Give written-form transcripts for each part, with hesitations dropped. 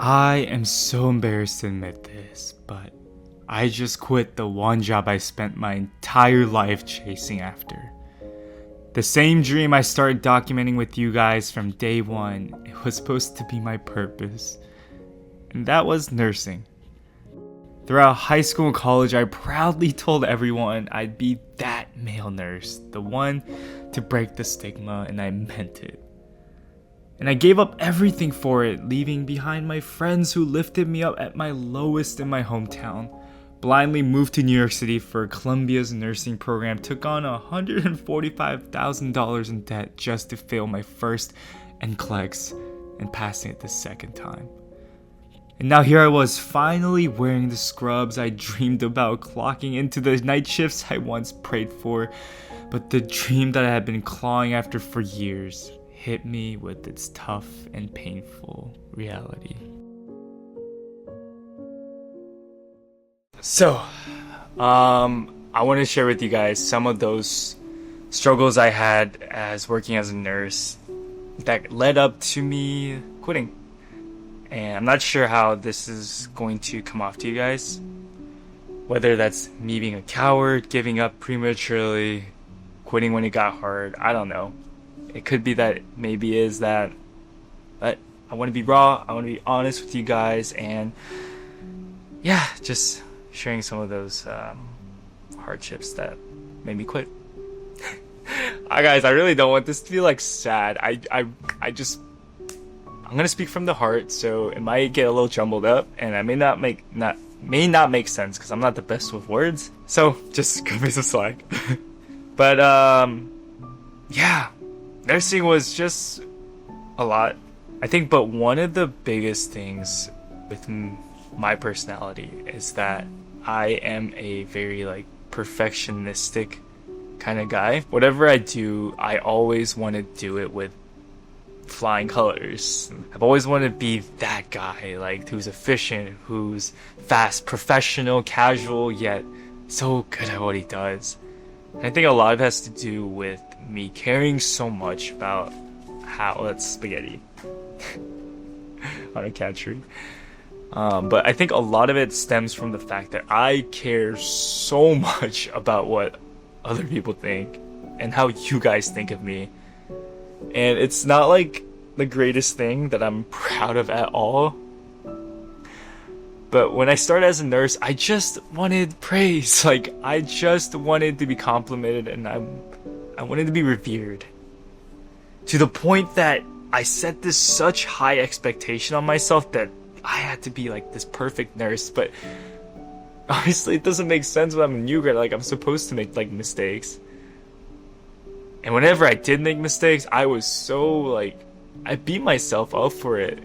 I am so embarrassed to admit this, but I just quit the one job I spent my entire life chasing after. The same dream I started documenting with you guys from day one. It was supposed to be my purpose, and that was nursing. Throughout high school and college, I proudly told everyone I'd be that male nurse, the one to break the stigma, and I meant it. And I gave up everything for it, leaving behind my friends who lifted me up at my lowest in my hometown. Blindly moved to New York City for Columbia's nursing program, took on $145,000 in debt just to fail my first NCLEX and passing it the second time. And now here I was, finally wearing the scrubs I dreamed about, clocking into the night shifts I once prayed for, but the dream that I had been clawing after for years hit me with its tough and painful reality. So, I want to share with you guys some of those struggles I had as working as a nurse that led up to me quitting. And I'm not sure how this is going to come off to you guys. Whether that's me being a coward, giving up prematurely, quitting when it got hard, I don't know. It could be that maybe is that, but I want to be raw, I want to be honest with you guys, and yeah, just sharing some of those hardships that made me quit. Guys, I really don't want this to be like sad. I'm gonna speak from the heart, so it might get a little jumbled up, and I may not make sense because I'm not the best with words. So just cut me some slack. But yeah, nursing was just a lot, I think. But one of the biggest things with my personality is that I am a very perfectionistic kind of guy. Whatever I do, I always want to do it with flying colors. I've always wanted to be that guy, who's efficient, who's fast, professional, casual, yet so good at what he does. And I think a lot of it has to do with me caring so much about how that's spaghetti on a cat tree. But I think a lot of it stems from the fact that I care so much about what other people think and how you guys think of me. And it's not the greatest thing that I'm proud of at all. But when I started as a nurse, I just wanted praise. I just wanted to be complimented, and I wanted to be revered. To the point that I set this such high expectation on myself that I had to be this perfect nurse. But obviously it doesn't make sense when I'm a new grad. I'm supposed to make mistakes. And whenever I did make mistakes, I was so I beat myself up for it.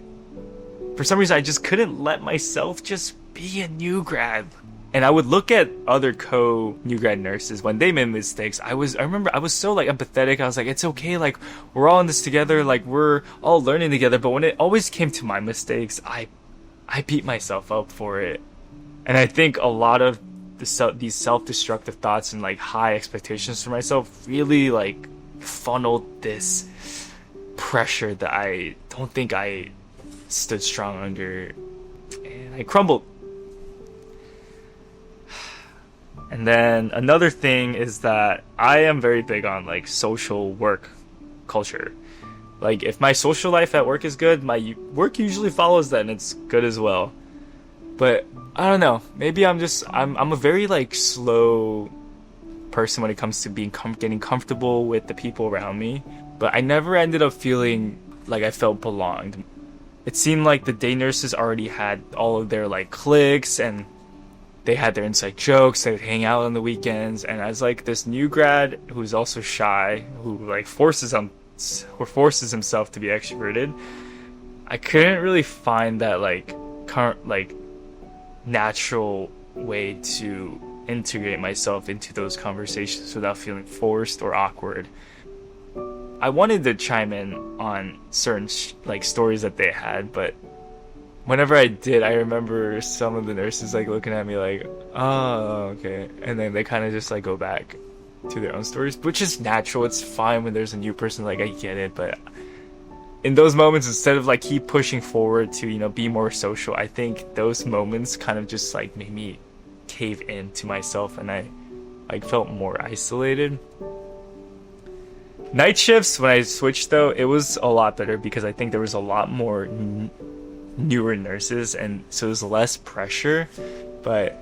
For some reason, I just couldn't let myself just be a new grad. And I would look at other new grad nurses when they made mistakes. I remember I was so empathetic. I was it's okay, we're all in this together, we're all learning together. But when it always came to my mistakes, I beat myself up for it. And I think a lot of these self-destructive thoughts and high expectations for myself really funneled this pressure that I don't think I stood strong under, and I crumbled. And then another thing is that I am very big on social work culture. If my social life at work is good, my work usually follows that, and it's good as well. But I don't know, maybe I'm a very slow person when it comes to getting comfortable with the people around me. But I never ended up feeling like I felt belonged. It seemed like the day nurses already had all of their cliques, and they had their inside jokes. They would hang out on the weekends, and as this new grad who's also shy, who forces himself to be extroverted, I couldn't really find that natural way to integrate myself into those conversations without feeling forced or awkward. I wanted to chime in on certain stories that they had, but whenever I did, I remember some of the nurses looking at me oh, okay, and then they kind of just go back to their own stories, which is natural. It's fine when there's a new person, I get it, but in those moments, instead of like keep pushing forward to, be more social, I think those moments kind of just like made me cave into myself, and I like felt more isolated. Night shifts, when I switched though, it was a lot better because I think there was a lot more newer nurses, and so it was less pressure, but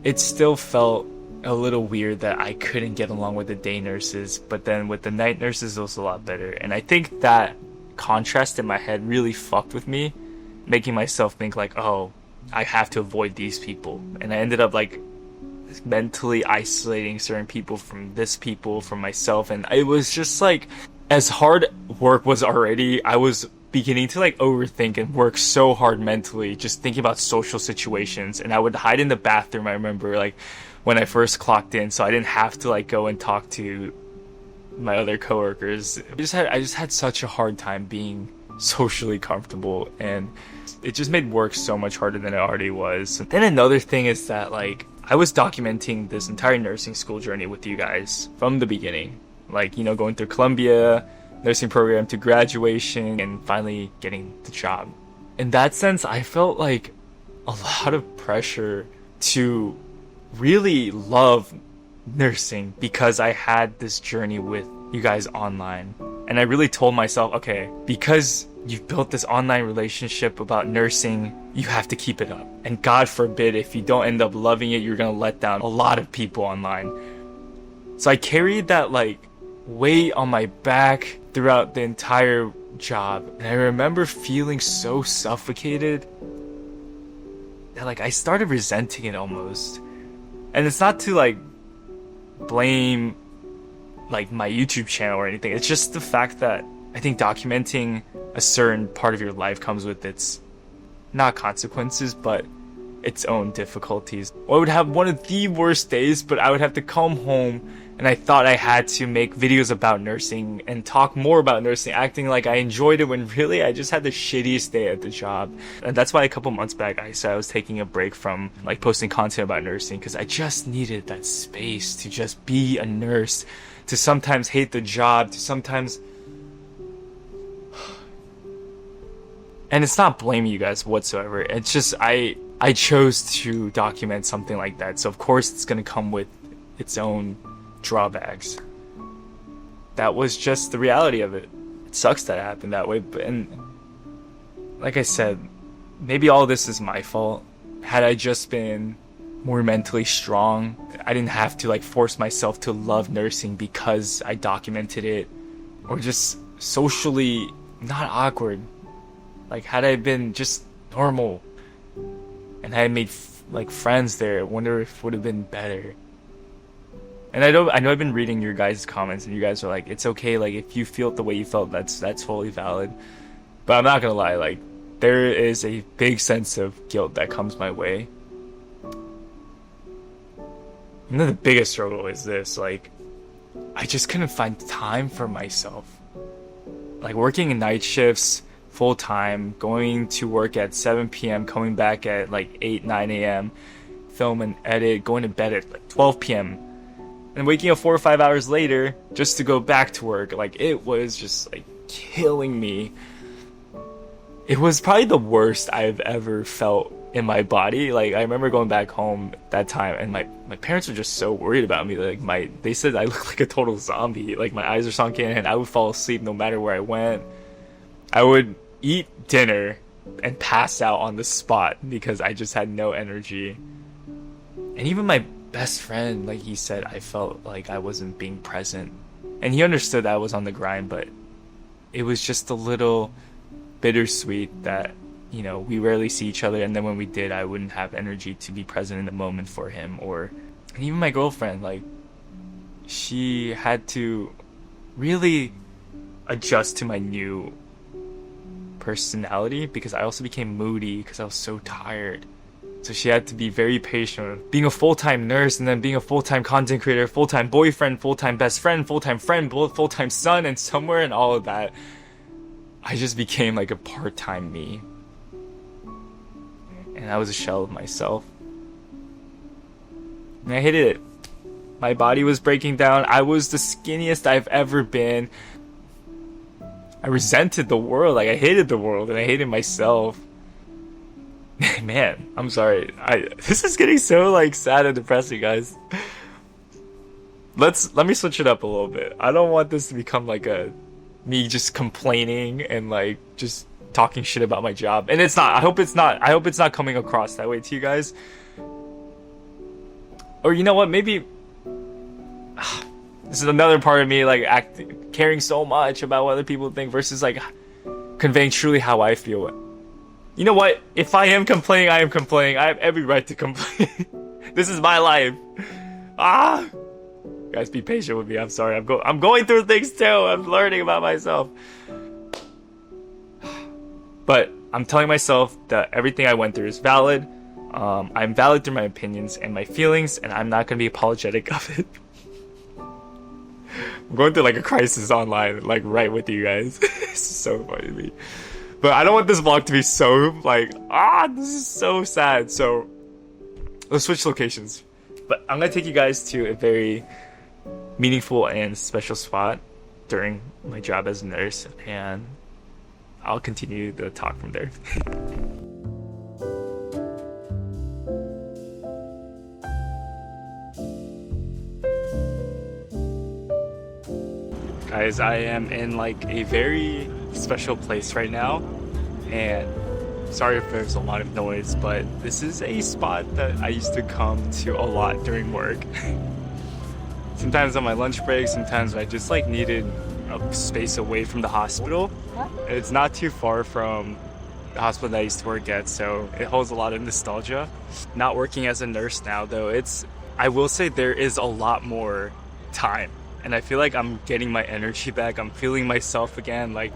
it still felt a little weird that I couldn't get along with the day nurses, but then with the night nurses it was a lot better. And I think that contrast in my head really fucked with me, making myself think like, oh, I have to avoid these people, and I ended up like mentally isolating certain people from myself. And it was just like, as hard work was already, I was beginning to like overthink and work so hard mentally, just thinking about social situations. And I would hide in the bathroom, I remember, like when I first clocked in, so I didn't have to like go and talk to my other coworkers. I just had such a hard time being socially comfortable, and it just made work so much harder than it already was. Then another thing is that like I was documenting this entire nursing school journey with you guys from the beginning, like, going through Columbia nursing program to graduation and finally getting the job. In that sense, I felt like a lot of pressure to really love nursing because I had this journey with you guys online. And I really told myself, okay, because you've built this online relationship about nursing, you have to keep it up. And God forbid, if you don't end up loving it, you're gonna let down a lot of people online. So I carried that like weight on my back throughout the entire job. And I remember feeling so suffocated that like I started resenting it almost. And it's not to like blame like my YouTube channel or anything. It's just the fact that I think documenting a certain part of your life comes with its, not consequences, but its own difficulties. I would have one of the worst days, but I would have to come home and I thought I had to make videos about nursing and talk more about nursing, acting like I enjoyed it when really I just had the shittiest day at the job. And that's why a couple months back I said I was taking a break from like posting content about nursing, because I just needed that space to just be a nurse, to sometimes hate the job, to sometimes... And it's not blaming you guys whatsoever. It's just I chose to document something like that. So of course it's going to come with its own drawbacks. That was just the reality of it. It sucks that it happened that way. And like I said, maybe all this is my fault. Had I just been more mentally strong, I didn't have to like force myself to love nursing because I documented it, or just socially not awkward. Like had I been just normal and I had made like friends there, I wonder if it would have been better. And I know I've been reading your guys' comments, and you guys are like, it's okay, like if you feel the way you felt, that's fully valid. But I'm not gonna lie, like there is a big sense of guilt that comes my way. And then the biggest struggle is this, like I just couldn't find time for myself. Like working in night shifts full time, going to work at 7 p.m, coming back at like 8-9 a.m, film and edit, going to bed at like 12 p.m, and waking up 4 or 5 hours later just to go back to work. Like it was just like killing me. It was probably the worst I've ever felt in my body. Like I remember going back home that time, and my parents were just so worried about me. Like they said I looked like a total zombie. Like my eyes are sunken and I would fall asleep no matter where I went. I would eat dinner and pass out on the spot because I just had no energy. And even my best friend, like he said, I felt like I wasn't being present. And he understood that I was on the grind, but it was just a little bittersweet that, we rarely see each other, and then when we did, I wouldn't have energy to be present in the moment for him. And even my girlfriend, like, she had to really adjust to my new personality, because I also became moody because I was so tired. So she had to be very patient with being a full-time nurse, and then being a full-time content creator, full-time boyfriend, full-time best friend, full-time son, and somewhere in all of that, I just became like a part-time me. And I was a shell of myself. And I hated it. My body was breaking down. I was the skinniest I've ever been. I resented the world. Like I hated the world and I hated myself. Man, I'm sorry. This is getting so like sad and depressing, guys. Let me switch it up a little bit. I don't want this to become like me just complaining and like just talking shit about my job. And it's not. I hope it's not coming across that way to you guys. Or you know what? Maybe this is another part of me like caring so much about what other people think versus like conveying truly how I feel. You know what? If I am complaining, I am complaining. I have every right to complain. This is my life. Guys, be patient with me. I'm sorry. I'm going through things too. I'm learning about myself. But I'm telling myself that everything I went through is valid. I'm valid through my opinions and my feelings, and I'm not going to be apologetic of it. I'm going through like a crisis online, like right with you guys. It's so funny to me. But I don't want this vlog to be so like, this is so sad. So let's switch locations. But I'm going to take you guys to a very meaningful and special spot during my job as a nurse. And I'll continue the talk from there. Guys, I am in like a very special place right now, and sorry if there's a lot of noise, but this is a spot that I used to come to a lot during work. Sometimes on my lunch break, sometimes I just like needed a space away from the hospital. It's not too far from the hospital that I used to work at, so it holds a lot of nostalgia. Not working as a nurse now though, I will say there is a lot more time. And I feel like I'm getting my energy back. I'm feeling myself again. Like,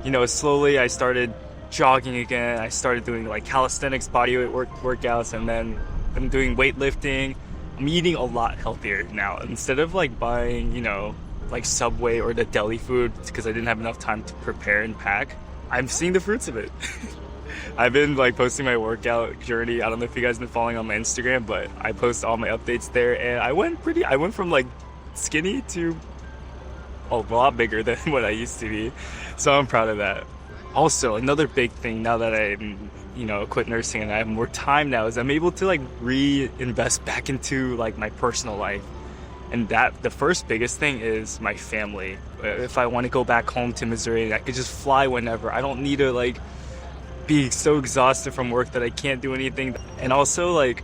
you know, slowly I started jogging again. I started doing like calisthenics, bodyweight workouts, and then I'm doing weightlifting. I'm eating a lot healthier now. Instead of like buying, you know, like Subway or the deli food because I didn't have enough time to prepare and pack, I'm seeing the fruits of it. I've been like posting my workout journey. I don't know if you guys have been following on my Instagram, but I post all my updates there, and I went from like skinny to a lot bigger than what I used to be, so I'm proud of that. Also, another big thing now that I'm, you know, quit nursing and I have more time now is I'm able to like reinvest back into like my personal life, and that the first biggest thing is my family. If I want to go back home to Missouri, I could just fly whenever. I don't need to like be so exhausted from work that I can't do anything. And also like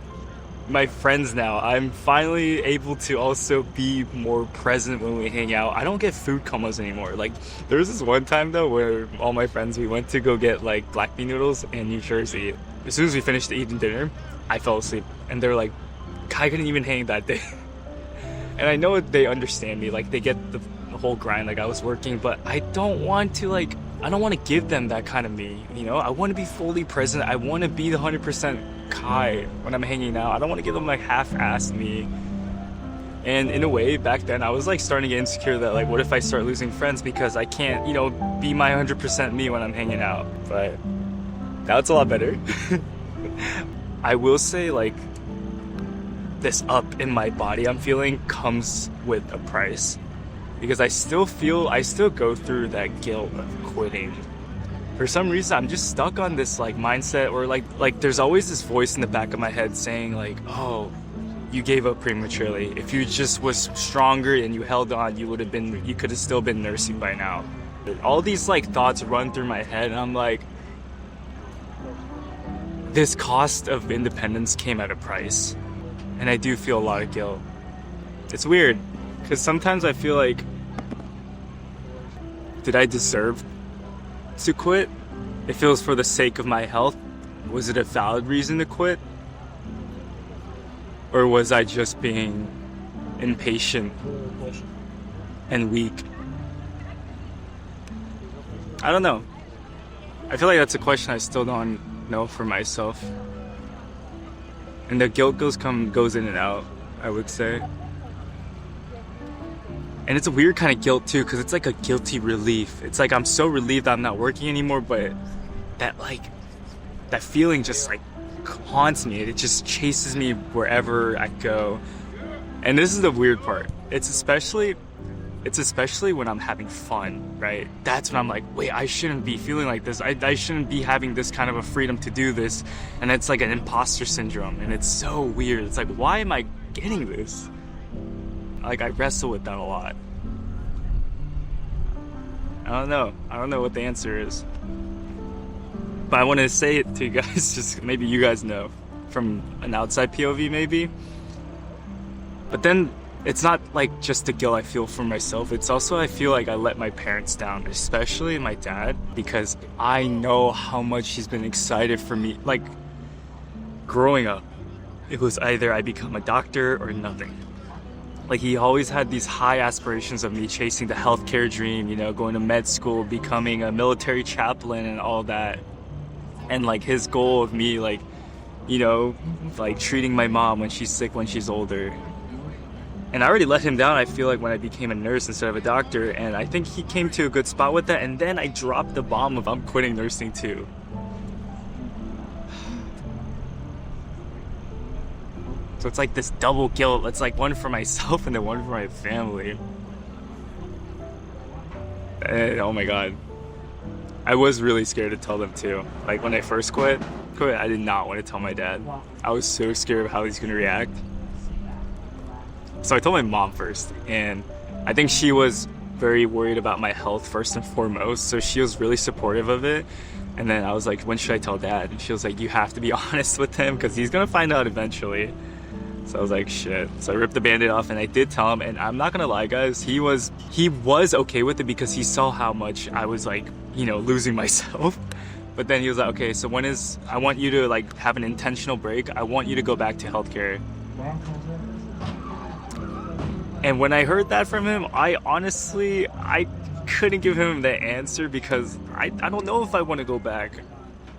my friends now, I'm finally able to also be more present when we hang out. I don't get food comas anymore. Like there was this one time though where all my friends, we went to go get like black bean noodles in New Jersey. As soon as we finished eating dinner, I fell asleep, and they're like, I couldn't even hang that day. And I know they understand me, like they get the whole grind, like I was working, but I don't want to give them that kind of me, you know? I want to be fully present. I want to be the 100% Kai when I'm hanging out. I don't want to give them like half-assed me. And in a way, back then, I was like starting to get insecure that like, what if I start losing friends because I can't, you know, be my 100% me when I'm hanging out? But now it's a lot better. I will say like, this up in my body I'm feeling comes with a price, because I still go through that guilt of quitting. For some reason I'm just stuck on this like mindset, or like there's always this voice in the back of my head saying like, oh, you gave up prematurely. If you just was stronger and you held on, you could have still been nursing by now. All these like thoughts run through my head, and I'm like, this cost of independence came at a price. And I do feel a lot of guilt. It's weird, because sometimes I feel like, did I deserve to quit? If it was for the sake of my health, was it a valid reason to quit? Or was I just being impatient and weak? I don't know. I feel like that's a question I still don't know for myself. And the guilt goes in and out, I would say. And it's a weird kind of guilt too, because it's like a guilty relief. It's like I'm so relieved that I'm not working anymore, but that feeling just like haunts me. It just chases me wherever I go. And this is the weird part. It's especially It's especially when I'm having fun, right? That's when I'm like, wait, I shouldn't be feeling like this. I shouldn't be having this kind of a freedom to do this. And it's like an imposter syndrome, and it's so weird. It's like, why am I getting this? Like, I wrestle with that a lot. I don't know what the answer is. But I want to say it to you guys, just maybe you guys know from an outside POV maybe. But then it's not like just the guilt I feel for myself. It's also I feel like I let my parents down, especially my dad, because I know how much he's been excited for me. Like, growing up, it was either I become a doctor or nothing. Like, he always had these high aspirations of me chasing the healthcare dream, you know, going to med school, becoming a military chaplain and all that. And like his goal of me, like, you know, like treating my mom when she's sick when she's older. And I already let him down, I feel like, when I became a nurse instead of a doctor. And I think he came to a good spot with that. And then I dropped the bomb of I'm quitting nursing too. So it's like this double guilt. It's like one for myself and then one for my family. And, oh my god. I was really scared to tell them too. Like, when I first quit, I did not want to tell my dad. I was so scared of how he's gonna react. So I told my mom first, and I think she was very worried about my health first and foremost, so she was really supportive of it. And then I was like, when should I tell dad? And she was like, you have to be honest with him because he's gonna find out eventually. So I was like, shit. So I ripped the band-aid off and I did tell him, and I'm not gonna lie guys, he was okay with it because he saw how much I was like, you know, losing myself. But then he was like, okay, so I want you to like have an intentional break. I want you to go back to healthcare. And when I heard that from him, I couldn't give him the answer because I don't know if I want to go back.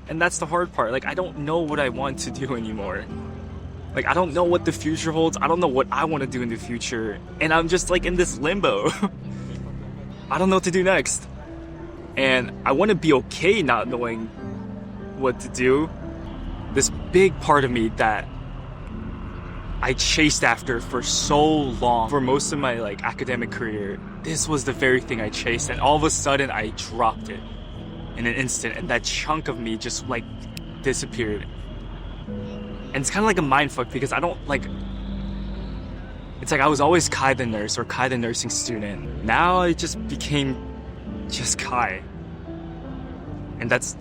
And that's the hard part. Like, I don't know what I want to do anymore. Like, I don't know what the future holds. I don't know what I want to do in the future. And I'm just like in this limbo. I don't know what to do next. And I want to be okay not knowing what to do. This big part of me that I chased after for so long, for most of my like academic career, this was the very thing I chased, and all of a sudden I dropped it in an instant, and that chunk of me just like disappeared. And it's kind of like a mindfuck because I don't like, it's like I was always Kai the nurse or Kai the nursing student. Now I just became just Kai. And that's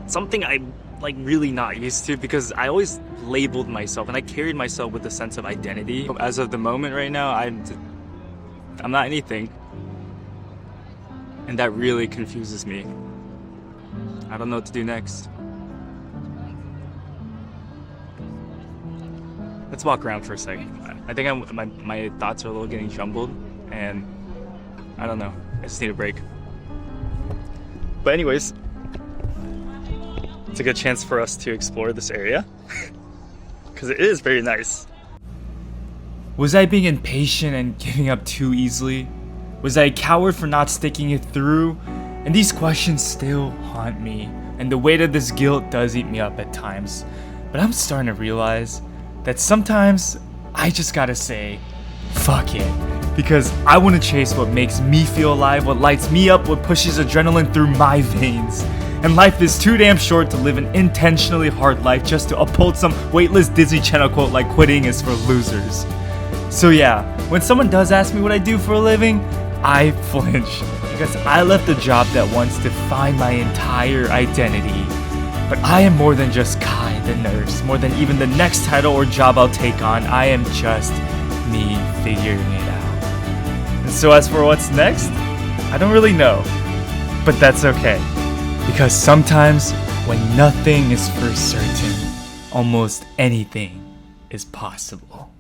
something I'm like really not used to because I always labeled myself and I carried myself with a sense of identity. As of the moment right now, I'm not anything. And that really confuses me. I don't know what to do next. Let's walk around for a second. I think my thoughts are a little getting jumbled, and I don't know. I just need a break. But anyways, it's a good chance for us to explore this area because it is very nice. Was I being impatient and giving up too easily? Was I a coward for not sticking it through? And these questions still haunt me, and the weight of this guilt does eat me up at times. But I'm starting to realize that sometimes I just gotta say, fuck it. Because I want to chase what makes me feel alive, what lights me up, what pushes adrenaline through my veins. And life is too damn short to live an intentionally hard life just to uphold some weightless Disney Channel quote like quitting is for losers. So yeah, when someone does ask me what I do for a living, I flinch. Because I left a job that once defined my entire identity. But I am more than just Kai the nurse, more than even the next title or job I'll take on. I am just me figuring it out. And so as for what's next, I don't really know. But that's okay. Because sometimes when nothing is for certain, almost anything is possible.